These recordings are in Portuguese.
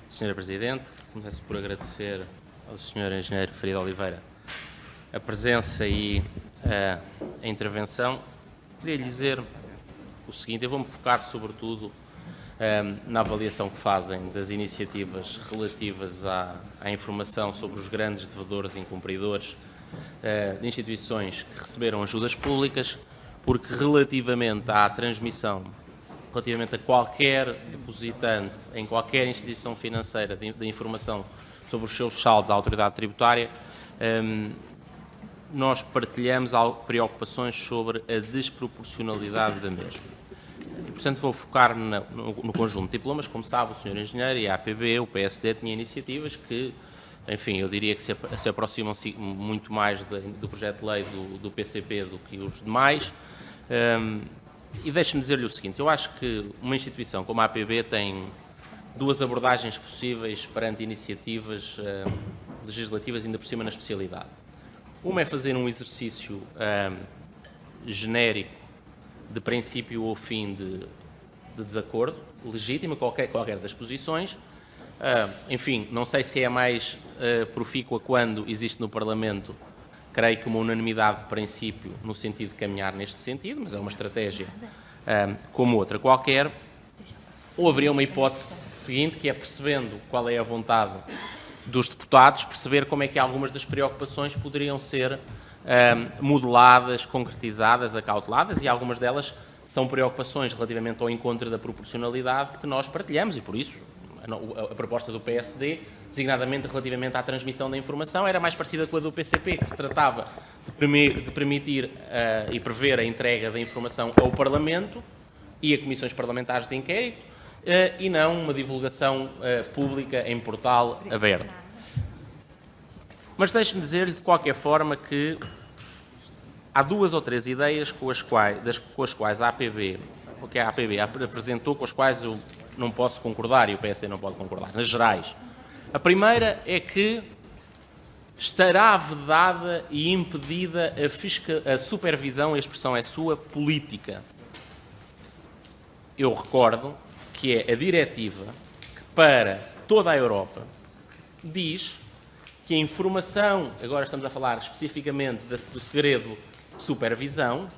Sr. Presidente, começo por agradecer ao Sr. Engenheiro Ferido Oliveira a presença e a intervenção. Queria lhe dizer o seguinte: eu vou-me focar sobretudo na avaliação que fazem das iniciativas relativas à informação sobre os grandes devedores e incumpridores de instituições que receberam ajudas públicas, porque relativamente à transmissão, relativamente a qualquer depositante em qualquer instituição financeira de informação sobre os seus saldos à autoridade tributária, nós partilhamos preocupações sobre a desproporcionalidade da mesma. E, portanto, vou focar no conjunto de diplomas. Como sabe, o Sr. Engenheiro e a APB, o PSD, tinha iniciativas que, enfim, eu diria que se aproximam muito mais do projeto de lei do PCP do que os demais. E deixe-me dizer-lhe o seguinte: eu acho que uma instituição como a APB tem duas abordagens possíveis perante iniciativas legislativas, ainda por cima na especialidade. Uma é fazer um exercício genérico de princípio ou fim de desacordo, legítimo, qualquer das posições. Enfim, não sei se é mais profícua quando existe no Parlamento, creio que uma unanimidade de princípio no sentido de caminhar neste sentido, mas é uma estratégia como outra qualquer. Ou haveria uma hipótese seguinte, que é, percebendo qual é a vontade dos deputados, perceber como é que algumas das preocupações poderiam ser modeladas, concretizadas, acauteladas, e algumas delas são preocupações relativamente ao encontro da proporcionalidade que nós partilhamos, e por isso a proposta do PSD, designadamente relativamente à transmissão da informação, era mais parecida com a do PCP, que se tratava de permitir e prever a entrega da informação ao Parlamento e a comissões parlamentares de inquérito, e não uma divulgação pública em portal aberto. Mas deixe-me dizer-lhe, de qualquer forma, que há duas ou três ideias com as quais a APB, o que a APB apresentou, com as quais eu não posso concordar e o PSD não pode concordar, nas gerais. A primeira é que estará vedada e impedida a supervisão, a expressão é sua, política. Eu recordo que é a diretiva que, para toda a Europa, diz que a informação, agora estamos a falar especificamente do segredo de supervisão,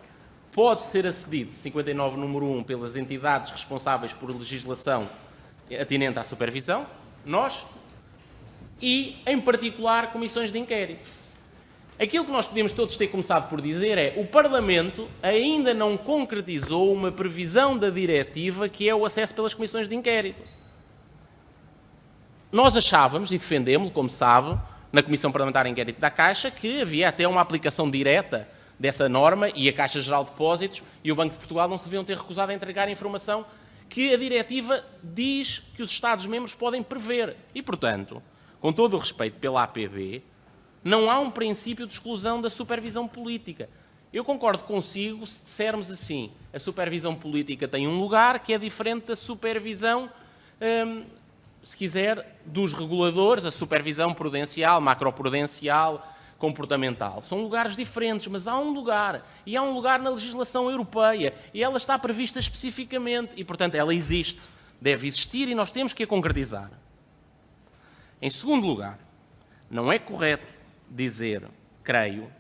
pode ser acedido, 59 número 1, pelas entidades responsáveis por legislação atinente à supervisão, nós, e, em particular, comissões de inquérito. Aquilo que nós podemos todos ter começado por dizer é: o Parlamento ainda não concretizou uma previsão da diretiva que é o acesso pelas comissões de inquérito. Nós achávamos, e defendemos, como sabe, na Comissão Parlamentar de Inquérito da Caixa, que havia até uma aplicação direta dessa norma, e a Caixa Geral de Depósitos e o Banco de Portugal não se deviam ter recusado a entregar a informação que a diretiva diz que os Estados-membros podem prever. E, portanto, com todo o respeito pela APB, não há um princípio de exclusão da supervisão política. Eu concordo consigo se dissermos assim: a supervisão política tem um lugar que é diferente da supervisão, se quiser, dos reguladores, a supervisão prudencial, macroprudencial, comportamental. São lugares diferentes, mas há um lugar, e há um lugar na legislação europeia, e ela está prevista especificamente, e, portanto, ela existe, deve existir, e nós temos que a concretizar. Em segundo lugar, não é correto dizer, creio,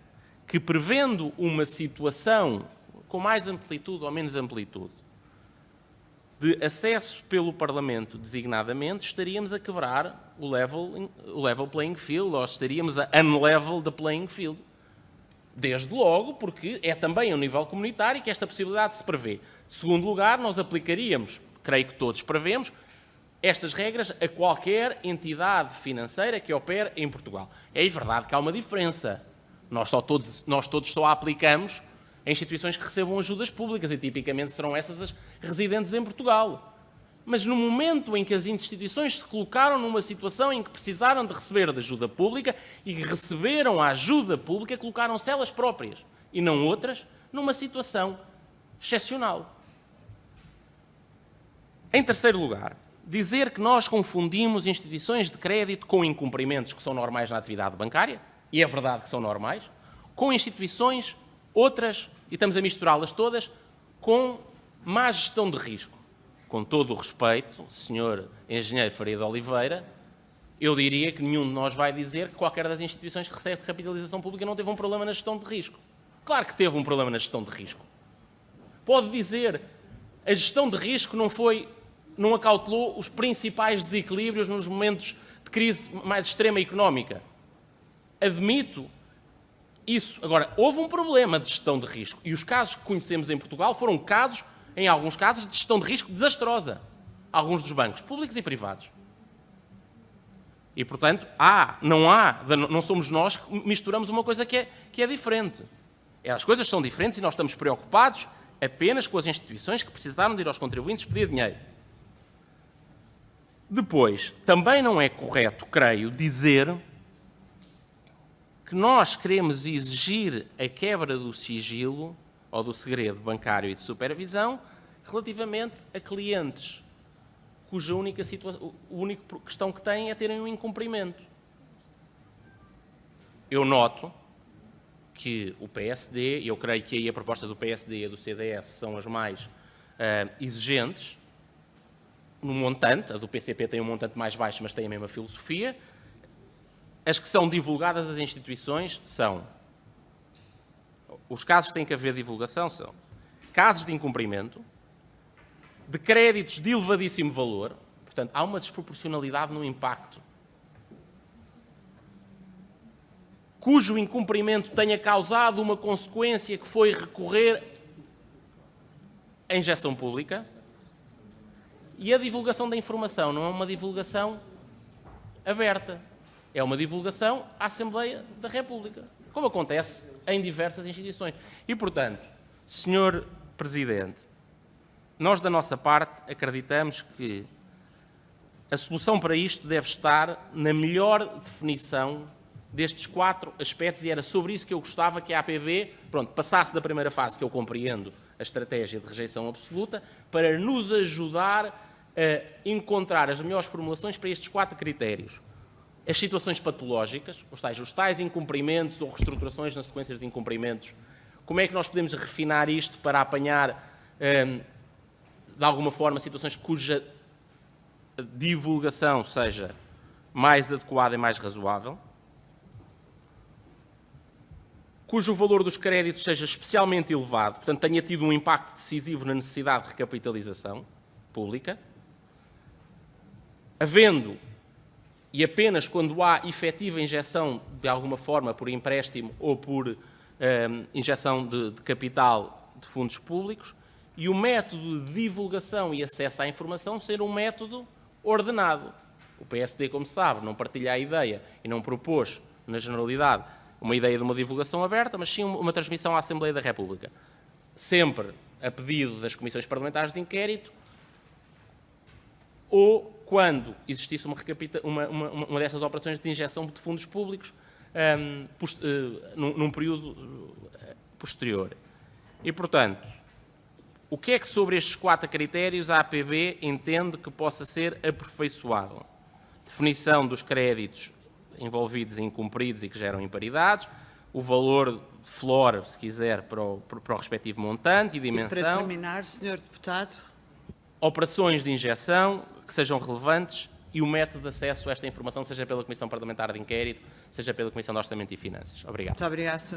que prevendo uma situação com mais amplitude ou menos amplitude de acesso pelo Parlamento designadamente, estaríamos a quebrar o level playing field, ou estaríamos a unlevel the playing field. Desde logo, porque é também a nível comunitário que esta possibilidade se prevê. Segundo lugar, nós aplicaríamos, creio que todos prevemos, estas regras a qualquer entidade financeira que opere em Portugal. É verdade que há uma diferença. Nós todos só a aplicamos em instituições que recebam ajudas públicas, e tipicamente serão essas as residentes em Portugal. Mas no momento em que as instituições se colocaram numa situação em que precisaram de receber de ajuda pública e receberam a ajuda pública, colocaram-se elas próprias, e não outras, numa situação excepcional. Em terceiro lugar, dizer que nós confundimos instituições de crédito com incumprimentos que são normais na atividade bancária, e é verdade que são normais, com instituições, outras, e estamos a misturá-las todas, com má gestão de risco. com todo o respeito, Sr. Engenheiro Faria de Oliveira, eu diria que nenhum de nós vai dizer que qualquer das instituições que recebe capitalização pública não teve um problema na gestão de risco. Claro que teve um problema na gestão de risco. Pode dizer, a gestão de risco não acautelou os principais desequilíbrios nos momentos de crise mais extrema económica. Admito isso. Agora, houve um problema de gestão de risco e os casos que conhecemos em Portugal foram casos, em alguns casos, de gestão de risco desastrosa. Alguns dos bancos, públicos e privados. E, portanto, não somos nós que misturamos uma coisa que é diferente. As coisas são diferentes e nós estamos preocupados apenas com as instituições que precisaram de ir aos contribuintes pedir dinheiro. Depois, também não é correto, creio, dizer que nós queremos exigir a quebra do sigilo ou do segredo bancário e de supervisão relativamente a clientes cuja única questão que têm é terem um incumprimento. Eu noto que o PSD, e eu creio que aí a proposta do PSD e a do CDS são as mais exigentes, no montante, a do PCP tem um montante mais baixo, mas tem a mesma filosofia. As que são divulgadas às instituições são, os casos que têm que haver divulgação são casos de incumprimento, de créditos de elevadíssimo valor, portanto, há uma desproporcionalidade no impacto, cujo incumprimento tenha causado uma consequência que foi recorrer à injeção pública, e a divulgação da informação não é uma divulgação aberta, é uma divulgação à Assembleia da República, como acontece em diversas instituições. E, portanto, Sr. Presidente, nós, da nossa parte, acreditamos que a solução para isto deve estar na melhor definição destes 4 aspectos, e era sobre isso que eu gostava que a APB, passasse da primeira fase, que eu compreendo a estratégia de rejeição absoluta, para nos ajudar a encontrar as melhores formulações para estes 4 critérios. As situações patológicas, os tais incumprimentos ou reestruturações nas sequências de incumprimentos, como é que nós podemos refinar isto para apanhar de alguma forma, situações cuja divulgação seja mais adequada e mais razoável, cujo valor dos créditos seja especialmente elevado, portanto, tenha tido um impacto decisivo na necessidade de recapitalização pública, havendo, e apenas quando há efetiva injeção, de alguma forma, por empréstimo ou por injeção de capital de fundos públicos, e o método de divulgação e acesso à informação ser um método ordenado. O PSD, como se sabe, não partilha a ideia e não propôs, na generalidade, uma ideia de uma divulgação aberta, mas sim uma transmissão à Assembleia da República. Sempre a pedido das comissões parlamentares de inquérito ou quando existisse uma dessas operações de injeção de fundos públicos num período posterior. E, portanto, o que é que sobre estes 4 critérios a APB entende que possa ser aperfeiçoado? Definição dos créditos envolvidos em incumpridos e que geram imparidades, o valor de flor, se quiser, para o respectivo montante e dimensão. E para terminar, Sr. Deputado. Operações de injeção que sejam relevantes e o método de acesso a esta informação, seja pela Comissão Parlamentar de Inquérito, seja pela Comissão de Orçamento e Finanças. Obrigado. Muito obrigado, Sr.